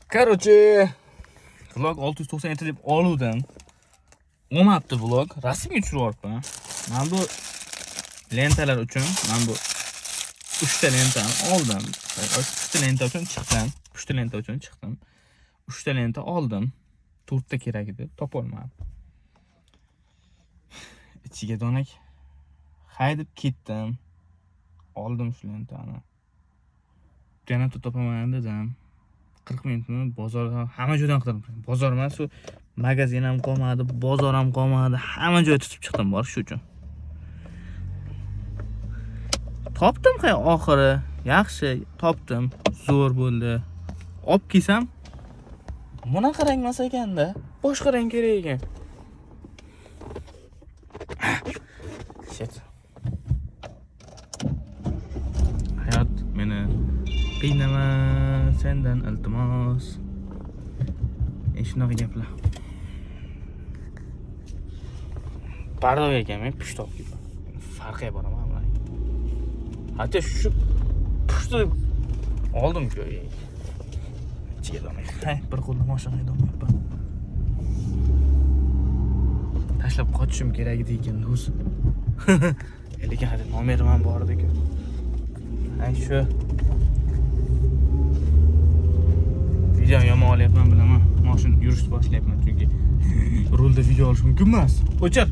Короче, vlog 697 deb oluvdim. Olmabdi vlog. Rasmga tushiryapman. Men bu lentalar uchun, men bu 3 ta lentani oldim. 3 ta lenta uchun chiqdim. 3 ta lenta uchun chiqdim. 3 ta lenta oldim. 4 ta kerak edi, topolmadim. Ichiga donak haydib ketdim. Oldim shu lentani. Yana topaman dedim. 40 minutni bozorga hamma joydan qidirdim. Bozor emas, shu magazin ham qolmadi, bozor ham qolmadi. Hamma joy tutib chiqdim bor shu uchun. Topdim oxiri. Yaxshi, topdim. Zo'r bo'ldi. Olib kelsam bunaqa rang emas ekanda. Boshqa rang kerak ekan. Shit. Hayot meni qiynama, sendan iltimos. Shunaqa gaplar. Pardoq ekan, men pushti olib keldim. Farqiga boraman bular. Hatto shu pushti oldim-ku. Ichiga do'may. Bir qo'lda mashina haydayapman. Tashlab qochishim kerak edi ekan o'zi. Lekin hali nomerim ham bor edi-ku. Shu video yomon olyapman bilaman. Mashina yurishni boshlayapman chunki rulda video olish mumkin emas. O'chir.